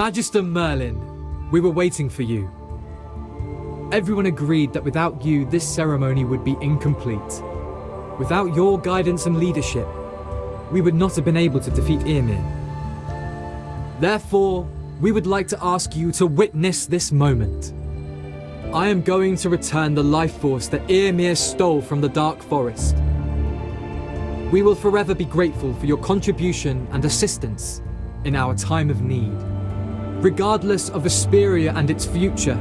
Magister Merlin, we were waiting for you. Everyone agreed that without you, this ceremony would be incomplete. Without your guidance and leadership, we would not have been able to defeat Ymir. Therefore, we would like to ask you to witness this moment. I am going to return the life force that Ymir stole from the Dark Forest. We will forever be grateful for your contribution and assistance in our time of need. Regardless of Vesperia and its future,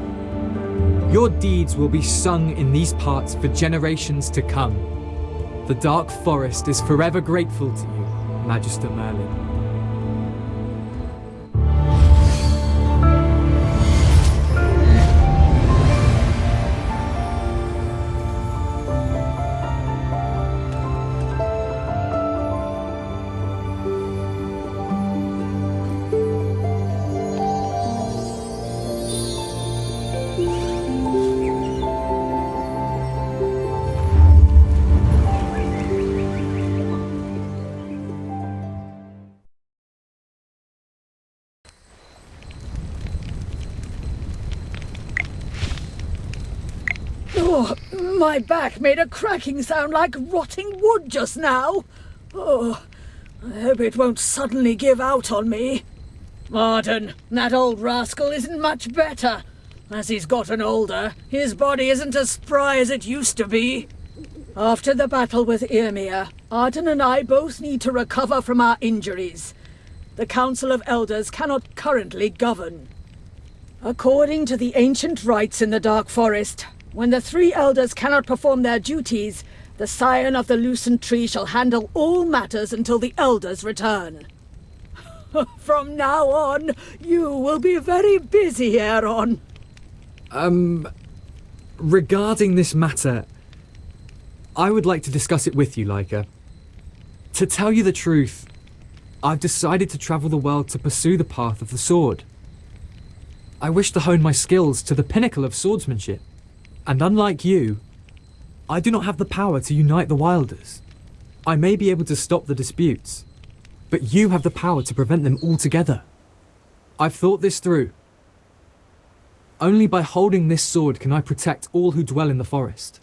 your deeds will be sung in these parts for generations to come. The Dark Forest is forever grateful to you, Magister Merlin. Oh, my back made a cracking sound like rotting wood just now. Oh, I hope it won't suddenly give out on me. Martin, that old rascal isn't much better. As he's gotten older, his body isn't as spry as it used to be. After the battle with Ymir, Arden and I both need to recover from our injuries. The Council of Elders cannot currently govern. According to the ancient rites in the Dark Forest, when the three elders cannot perform their duties, the Scion of the Lucent Tree shall handle all matters until the elders return. From now on, you will be very busy, Aaron. Regarding this matter, I would like to discuss it with you, Leica. To tell you the truth, I've decided to travel the world to pursue the path of the sword. I wish to hone my skills to the pinnacle of swordsmanship. And unlike you, I do not have the power to unite the Wilders. I may be able to stop the disputes, but you have the power to prevent them altogether. I've thought this through. Only by holding this sword can I protect all who dwell in the forest.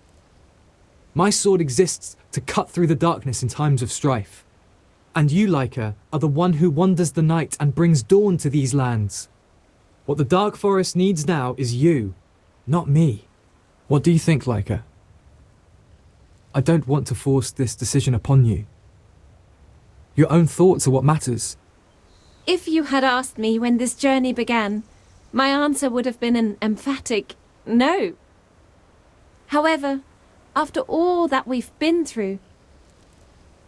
My sword exists to cut through the darkness in times of strife. And you, Leica, are the one who wanders the night and brings dawn to these lands. What the Dark Forest needs now is you, not me. What do you think, Leica? I don't want to force this decision upon you. Your own thoughts are what matters. If you had asked me when this journey began, my answer would have been an emphatic no. However, after all that we've been through,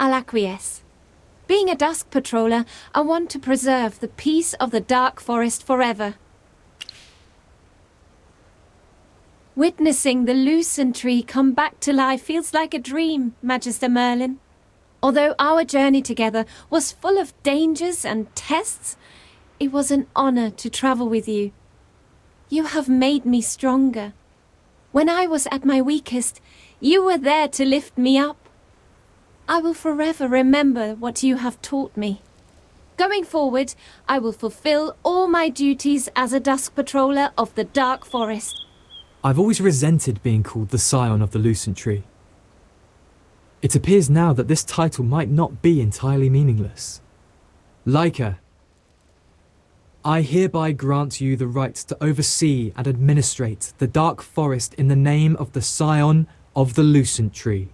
I'll acquiesce. Being a dusk patroller, I want to preserve the peace of the Dark Forest forever. Witnessing the Lucent Tree come back to life feels like a dream, Magister Merlin. Although our journey together was full of dangers and tests, it was an honor to travel with you. You have made me stronger. When I was at my weakest, you were there to lift me up. I will forever remember what you have taught me. Going forward, I will fulfill all my duties as a dusk patroller of the Dark Forest. I've always resented being called the Scion of the Lucent Tree. It appears now that this title might not be entirely meaningless. Leica, I hereby grant you the right to oversee and administrate the Dark Forest in the name of the Scion of the Lucent Tree.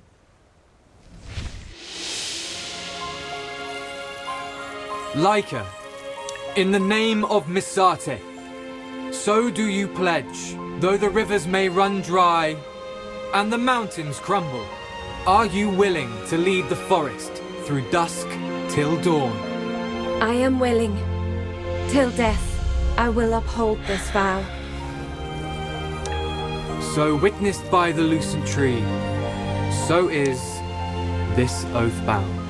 Leica, in the name of Misate, so do you pledge, though the rivers may run dry and the mountains crumble, are you willing to lead the forest through dusk till dawn? I am willing. Till death, I will uphold this vow. So witnessed by the Lucent Tree, so is this oath bound.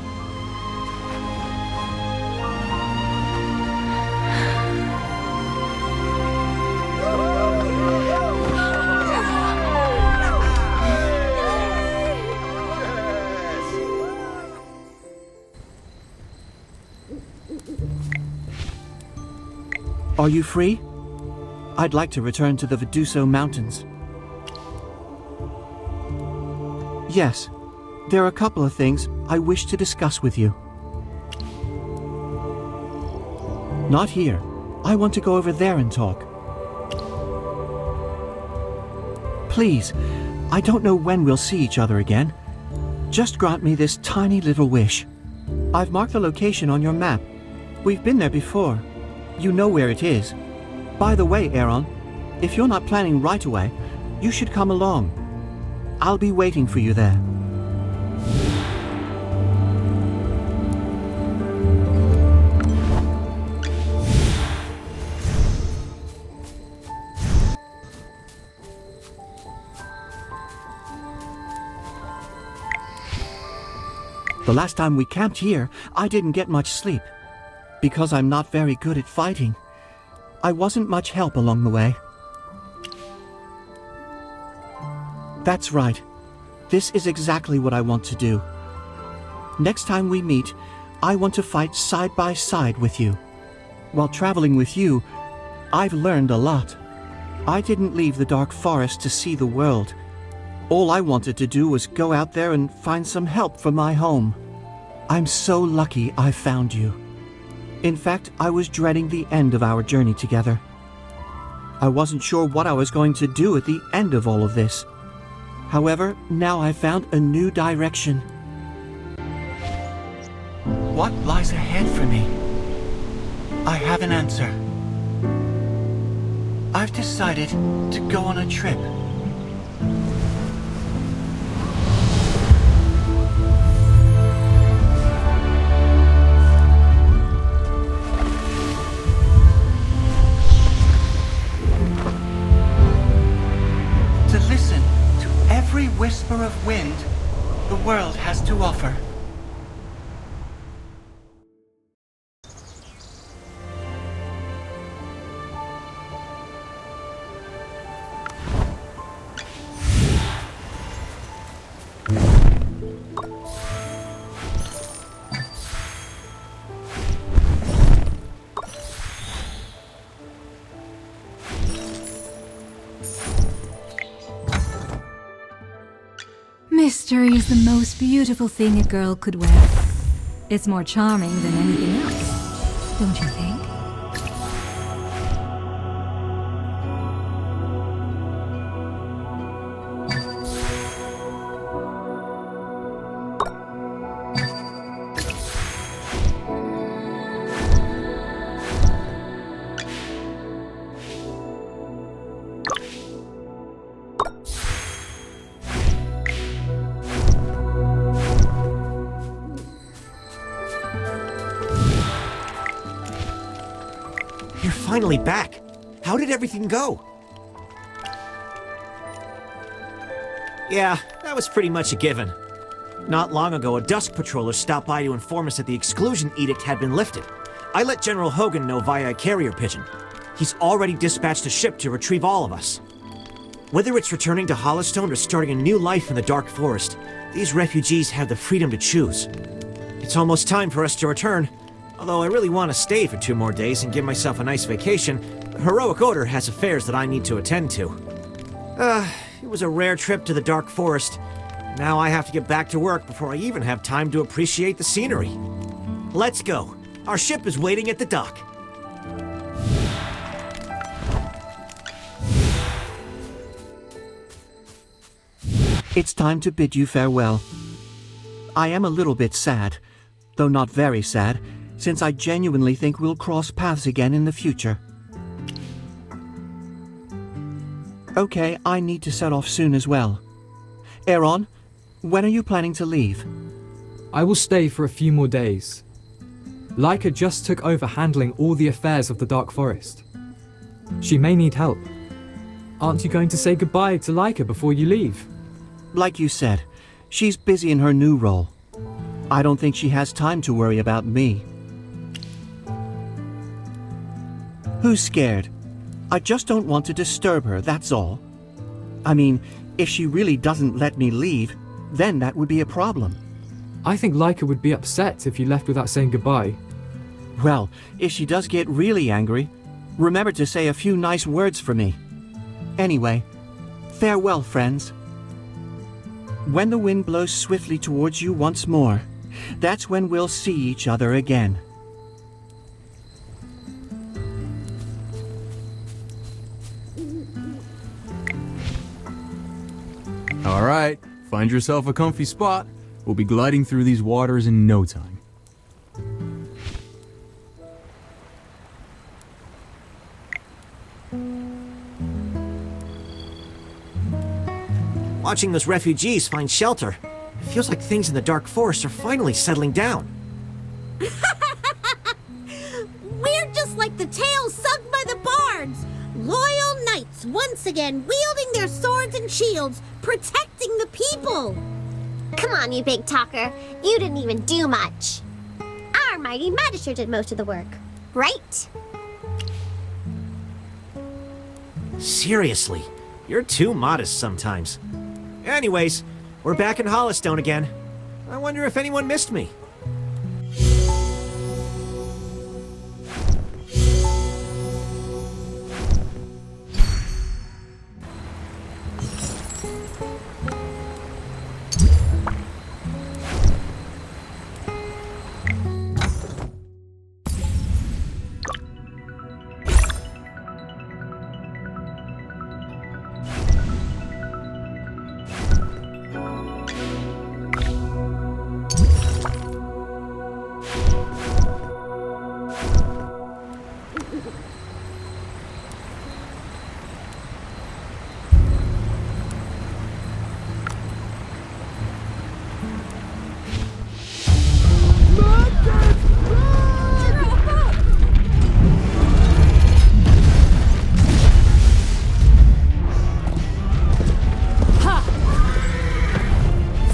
Are you free? I'd like to return to the Viduso Mountains. Yes, there are a couple of things I wish to discuss with you. Not here. I want to go over there and talk. Please, I don't know when we'll see each other again. Just grant me this tiny little wish. I've marked the location on your map. We've been there before. You know where it is. By the way, Aaron, if you're not planning right away, you should come along. I'll be waiting for you there. The last time we camped here, I didn't get much sleep. Because I'm not very good at fighting, I wasn't much help along the way. That's right. This is exactly what I want to do. Next time we meet, I want to fight side by side with you. While traveling with you, I've learned a lot. I didn't leave the dark forest to see the world. All I wanted to do was go out there and find some help for my home. I'm so lucky I found you. In fact, I was dreading the end of our journey together. I wasn't sure what I was going to do at the end of all of this. However, now I've found a new direction. What lies ahead for me? I have an answer. I've decided to go on a trip. Every whisper of wind the world has to offer. Mystery is the most beautiful thing a girl could wear. It's more charming than anything else, don't you think? Finally back. How did everything go? Yeah, that was pretty much a given. Not long ago, a dusk patroller stopped by to inform us that the exclusion edict had been lifted. I let General Hogan know via a carrier pigeon. He's already dispatched a ship to retrieve all of us. Whether it's returning to Hollowstone or starting a new life in the Dark Forest, these refugees have the freedom to choose. It's almost time for us to return. Although I really want to stay for 2 more days and give myself a nice vacation, Heroic Order has affairs that I need to attend to. It was a rare trip to the Dark Forest. Now I have to get back to work before I even have time to appreciate the scenery. Let's go. Our ship is waiting at the dock. It's time to bid you farewell. I am a little bit sad, though not very sad, since I genuinely think we'll cross paths again in the future. Okay, I need to set off soon as well. Aaron, when are you planning to leave? I will stay for a few more days. Leica just took over handling all the affairs of the Dark Forest. She may need help. Aren't you going to say goodbye to Leica before you leave? Like you said, she's busy in her new role. I don't think she has time to worry about me. Who's scared? I just don't want to disturb her, that's all. I mean, if she really doesn't let me leave, then that would be a problem. I think Leica would be upset if you left without saying goodbye. Well, if she does get really angry, Remember to say a few nice words for me. Anyway, farewell, friends. When the wind blows swiftly towards you once more, that's when we'll see each other again. All right, find yourself a comfy spot. We'll be gliding through these waters in no time. Watching those refugees find shelter, it feels like things in the dark forest are finally settling down. We're just like the tales sung by the bards. Loyal knights once again wielding their swords and shields, protecting the people. Come on, you big talker. You didn't even do much. Our mighty magistrate did most of the work, right? Seriously, you're too modest sometimes. Anyways, we're back in Hollowstone again. I wonder if anyone missed me.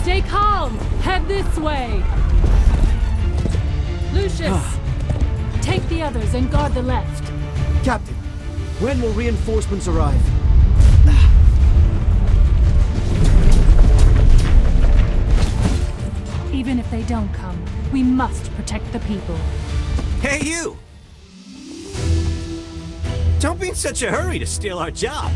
Stay calm! Head this way! Lucius! Take the others and guard the left. Captain, when will reinforcements arrive? Even if they don't come, we must protect the people. Hey, you! Don't be in such a hurry to steal our job.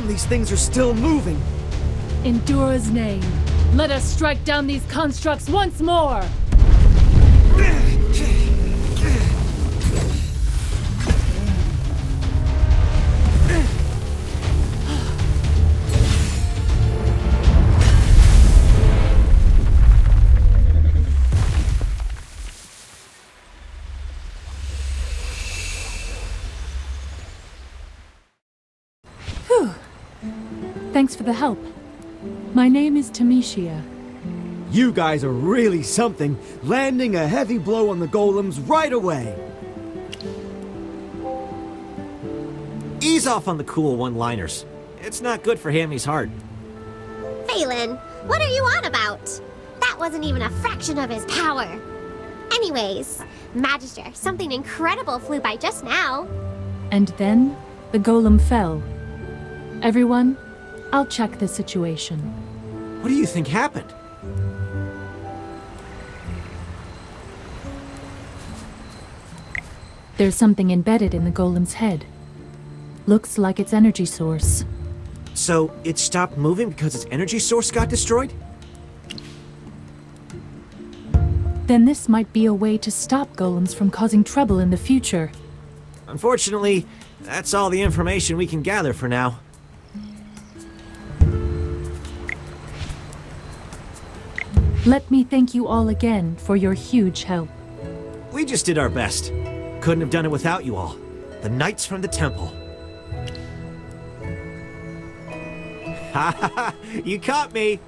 These things are still moving. In Dura's name, let us strike down these constructs once more! Thanks for the help. My name is Tamicia. You guys are really something, landing a heavy blow on the golems right away. Ease off on the cool one-liners. It's not good for Hammy's heart. Phelan, what are you on about? That wasn't even a fraction of his power. Anyways, Magister, something incredible flew by just now. And then, the golem fell. Everyone, I'll check the situation. What do you think happened? There's something embedded in the golem's head. Looks like its energy source. So, it stopped moving because its energy source got destroyed? Then this might be a way to stop golems from causing trouble in the future. Unfortunately, that's all the information we can gather for now. Let me thank you all again for your huge help. We just did our best. Couldn't have done it without you all. The knights from the temple. Ha ha ha! You caught me!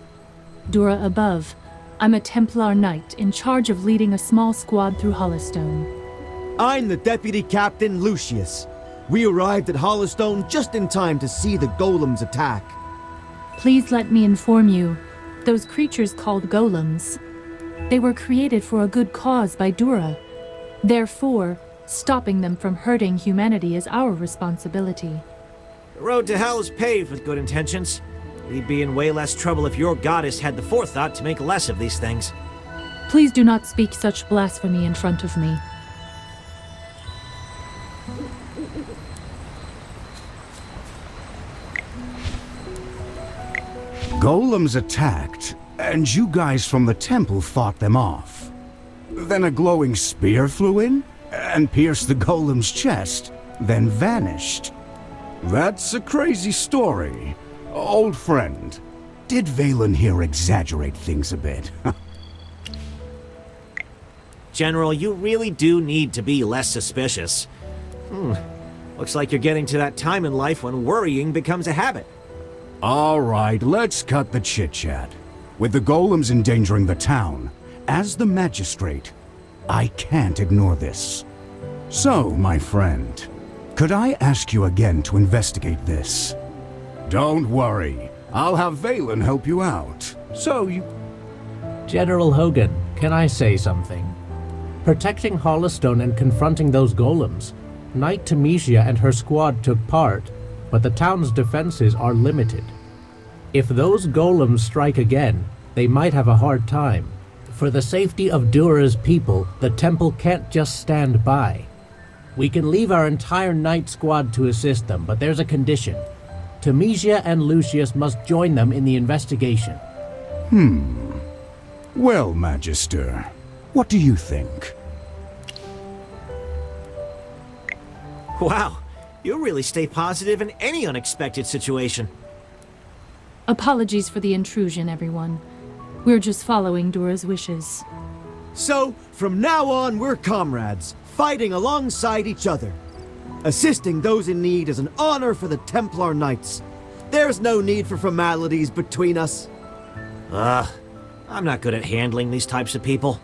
Dura above. I'm a Templar Knight in charge of leading a small squad through Hollowstone. I'm the Deputy Captain Lucius. We arrived at Hollowstone just in time to see the golems attack. Please let me inform you, those creatures called golems, they were created for a good cause by Dura. Therefore, stopping them from hurting humanity is our responsibility. The road to hell is paved with good intentions. We'd be in way less trouble if your goddess had the forethought to make less of these things. Please do not speak such blasphemy in front of me. Golems attacked, and you guys from the temple fought them off. Then a glowing spear flew in, and pierced the golem's chest, then vanished. That's a crazy story. Old friend, did Valen here exaggerate things a bit? General, you really do need to be less suspicious. Looks like you're getting to that time in life when worrying becomes a habit. All right, let's cut the chit-chat. With the golems endangering the town, as the magistrate, I can't ignore this. So, my friend, could I ask you again to investigate this? Don't worry, I'll have Valen help you out. So you... General Hogan, can I say something? Protecting Hollowstone and confronting those golems, Knight Termina and her squad took part, but the town's defenses are limited. If those golems strike again, they might have a hard time. For the safety of Dura's people, the temple can't just stand by. We can leave our entire Knight squad to assist them, but there's a condition. Termina and Lucius must join them in the investigation. Well, Magister, what do you think? Wow, you really stay positive in any unexpected situation. Apologies for the intrusion, everyone. We're just following Dura's wishes. So, from now on, we're comrades, fighting alongside each other. Assisting those in need is an honor for the Templar Knights. There's no need for formalities between us. I'm not good at handling these types of people.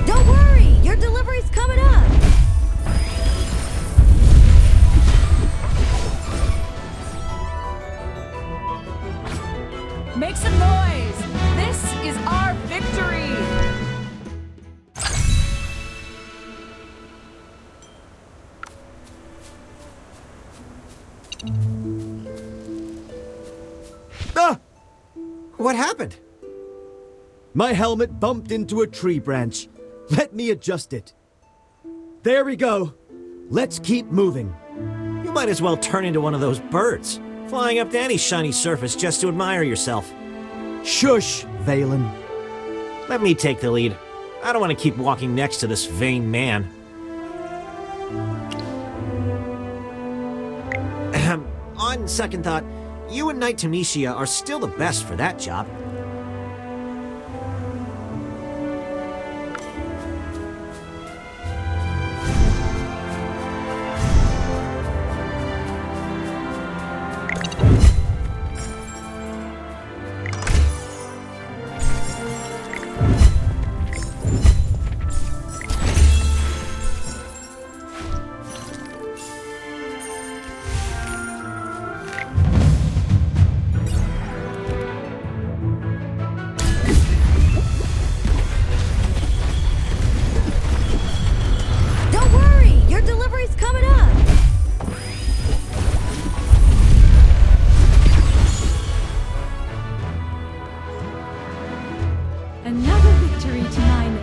Don't worry, your delivery's coming up. Make some noise! This is our victory! Ah! What happened? My helmet bumped into a tree branch. Let me adjust it. There we go. Let's keep moving. You might as well turn into one of those birds, flying up to any shiny surface just to admire yourself. Shush, Valen. Let me take the lead. I don't want to keep walking next to this vain man. On second thought, you and Knight Termina are still the best for that job. Your delivery's coming up! Another victory to my name.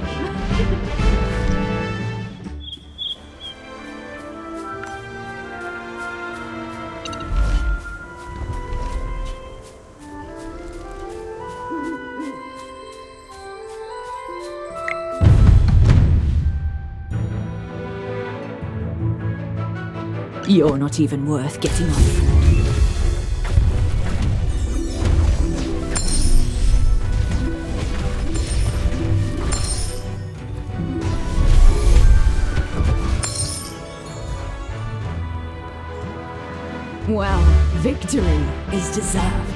You're not even worth getting on. Well, victory is deserved.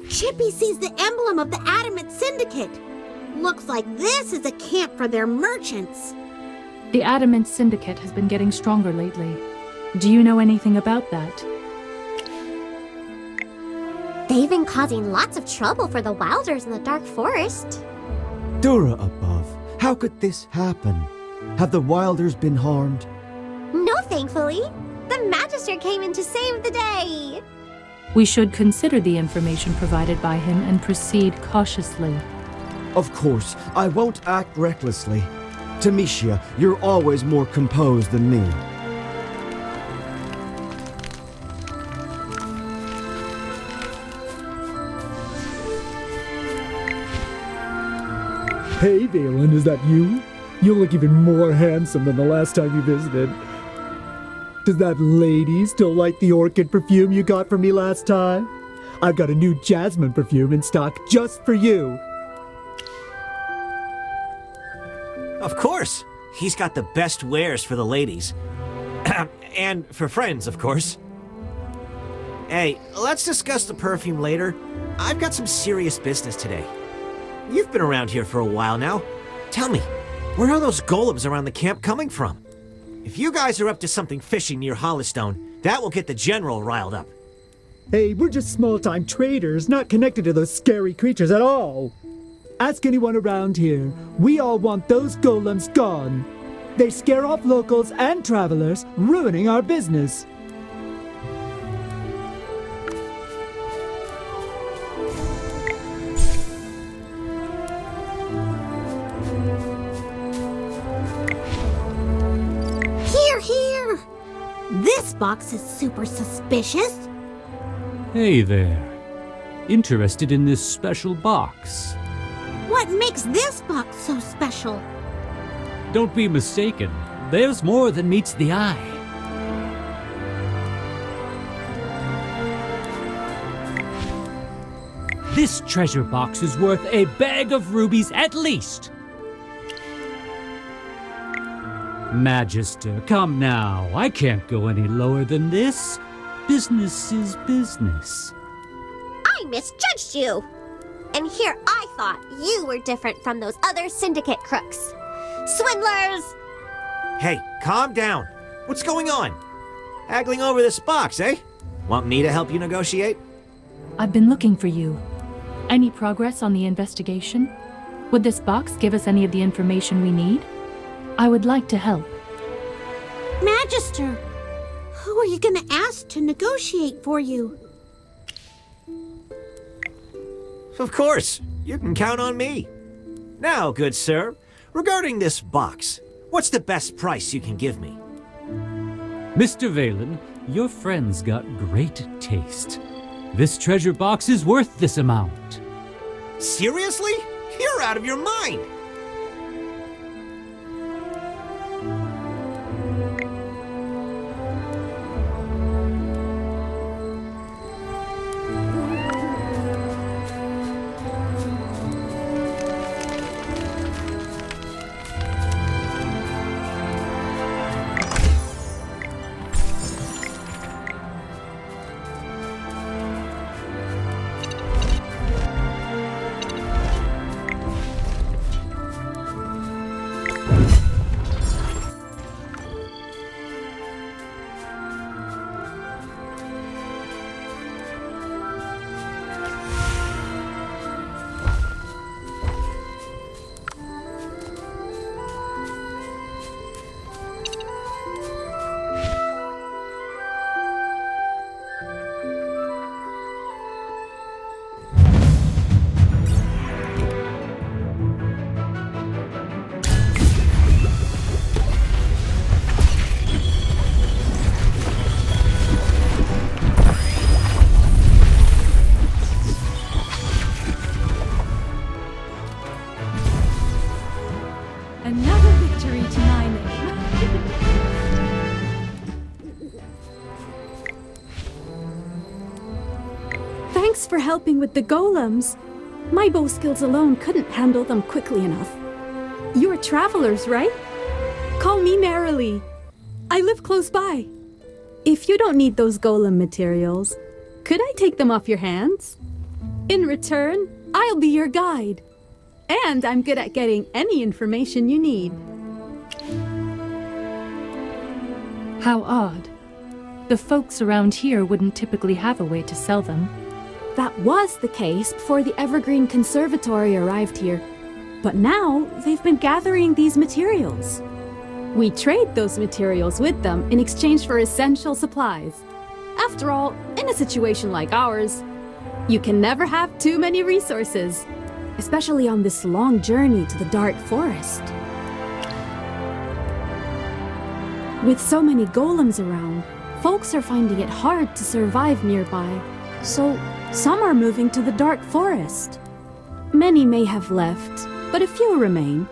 Chippy sees the emblem of the Adamant Syndicate. Looks like this is a camp for their merchants. The Adamant Syndicate has been getting stronger lately. Do you know anything about that? They've been causing lots of trouble for the Wilders in the Dark Forest. Dura above, how could this happen? Have the Wilders been harmed? No, thankfully. The Magister came in to save the day. We should consider the information provided by him and proceed cautiously. Of course, I won't act recklessly. Termina, you're always more composed than me. Hey, Valen, is that you? You look even more handsome than the last time you visited. Does that lady still like the orchid perfume you got for me last time? I've got a new jasmine perfume in stock just for you. Of course! He's got the best wares for the ladies. And for friends, of course. Hey, let's discuss the perfume later. I've got some serious business today. You've been around here for a while now. Tell me, where are those golems around the camp coming from? If you guys are up to something fishy near Hollystone, that will get the General riled up. Hey, we're just small-time traders, not connected to those scary creatures at all. Ask anyone around here. We all want those golems gone. They scare off locals and travelers, ruining our business. Here! This box is super suspicious. Hey there. Interested in this special box? What makes this box so special? Don't be mistaken. There's more than meets the eye. This treasure box is worth a bag of rubies at least. Magister, come now. I can't go any lower than this. Business is business. I misjudged you. And here I thought you were different from those other syndicate crooks. Swindlers! Hey, calm down. What's going on? Haggling over this box, eh? Want me to help you negotiate? I've been looking for you. Any progress on the investigation? Would this box give us any of the information we need? I would like to help. Magister, who are you going to ask to negotiate for you? Of course. You can count on me. Now, good sir, regarding this box, what's the best price you can give me? Mr. Valen, your friend's got great taste. This treasure box is worth this amount. Seriously? You're out of your mind! Another victory to my name. Thanks for helping with the golems. My bow skills alone couldn't handle them quickly enough. You're travelers, right? Call me Merrily. I live close by. If you don't need those golem materials, could I take them off your hands? In return, I'll be your guide. And I'm good at getting any information you need. How odd. The folks around here wouldn't typically have a way to sell them. That was the case before the Evergreen Conservatory arrived here. But now, they've been gathering these materials. We trade those materials with them in exchange for essential supplies. After all, in a situation like ours, you can never have too many resources, especially on this long journey to the dark forest. With so many golems around, folks are finding it hard to survive nearby, so some are moving to the dark forest. Many may have left, but a few remain.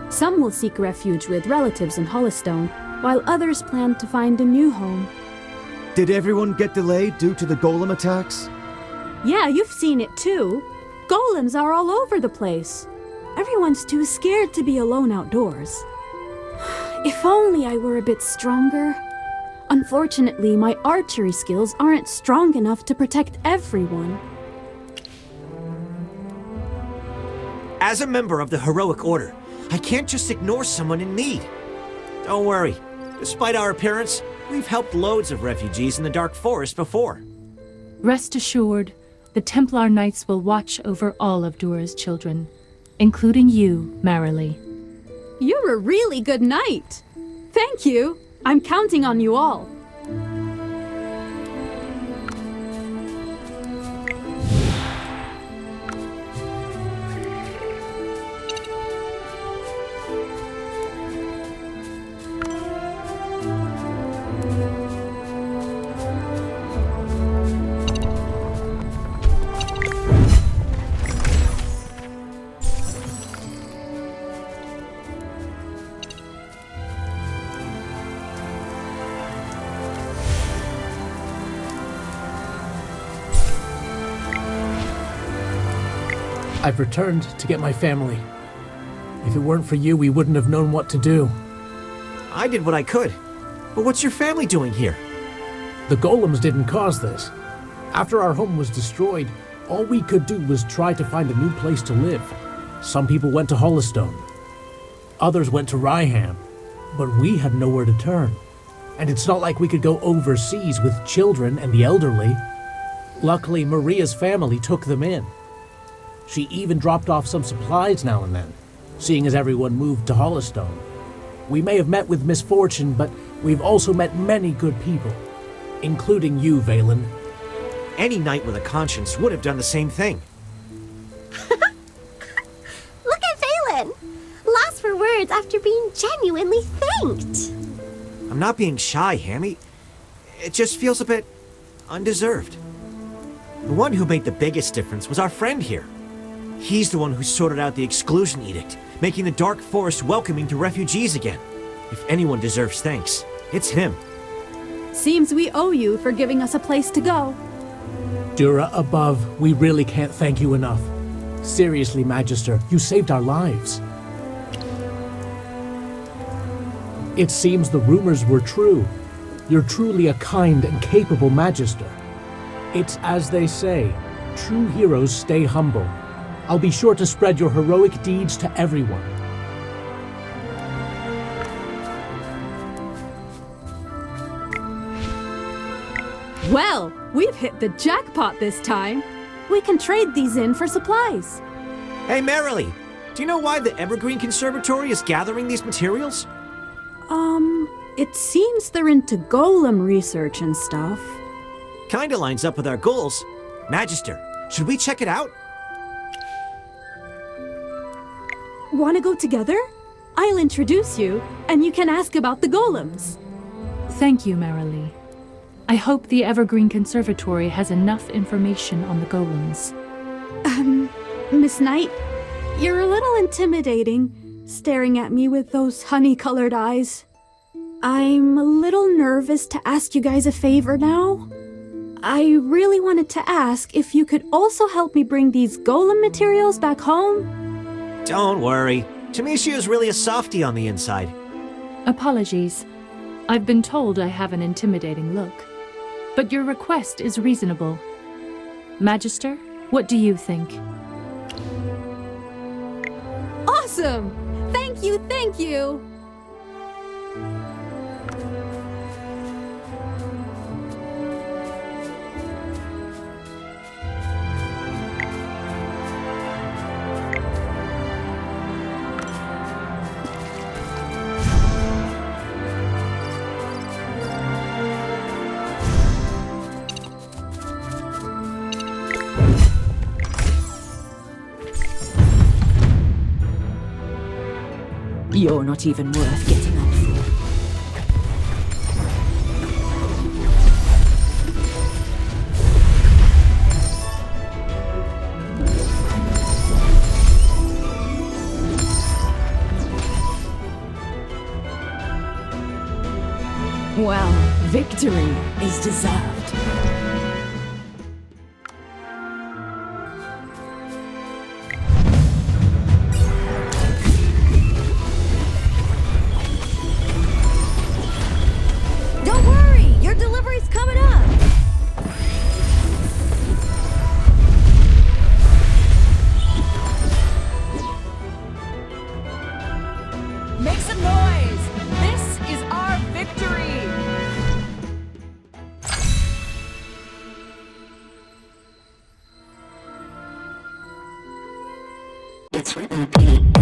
Some will seek refuge with relatives in Hollistone, while others plan to find a new home. Did everyone get delayed due to the golem attacks? Yeah, you've seen it too. Golems are all over the place. Everyone's too scared to be alone outdoors. If only I were a bit stronger. Unfortunately, my archery skills aren't strong enough to protect everyone. As a member of the Heroic Order, I can't just ignore someone in need. Don't worry. Despite our appearance, we've helped loads of refugees in the Dark Forest before. Rest assured, the Templar Knights will watch over all of Dura's children, including you, Merrily. You're a really good knight. Thank you. I'm counting on you all. I've returned to get my family. If it weren't for you, we wouldn't have known what to do. I did what I could. But what's your family doing here? The golems didn't cause this. After our home was destroyed, all we could do was try to find a new place to live. Some people went to Hollistone. Others went to Ryham. But we had nowhere to turn. And it's not like we could go overseas with children and the elderly. Luckily, Maria's family took them in. She even dropped off some supplies now and then, seeing as everyone moved to Hollistone. We may have met with misfortune, but we've also met many good people, including you, Valen. Any knight with a conscience would have done the same thing. Look at Valen! Lost for words after being genuinely thanked. I'm not being shy, Hammy. It just feels a bit undeserved. The one who made the biggest difference was our friend here. He's the one who sorted out the exclusion edict, making the Dark Forest welcoming to refugees again. If anyone deserves thanks, it's him. Seems we owe you for giving us a place to go. Dura above, we really can't thank you enough. Seriously, Magister, you saved our lives. It seems the rumors were true. You're truly a kind and capable Magister. It's as they say, true heroes stay humble. I'll be sure to spread your heroic deeds to everyone. Well, we've hit the jackpot this time. We can trade these in for supplies. Hey, Merrily, do you know why the Evergreen Conservatory is gathering these materials? It seems they're into golem research and stuff. Kinda lines up with our goals. Magister, should we check it out? Want to go together? I'll introduce you, and you can ask about the golems. Thank you, Merrily. I hope the Evergreen Conservatory has enough information on the golems. Miss Knight, you're a little intimidating, staring at me with those honey-colored eyes. I'm a little nervous to ask you guys a favor now. I really wanted to ask if you could also help me bring these golem materials back home. Don't worry. Tamisha is really a softie on the inside. Apologies. I've been told I have an intimidating look. But your request is reasonable. Magister, what do you think? Awesome! Thank you, thank you! You're not even worth getting up for. Well, victory is deserved. Make some noise! This is our victory! It's written.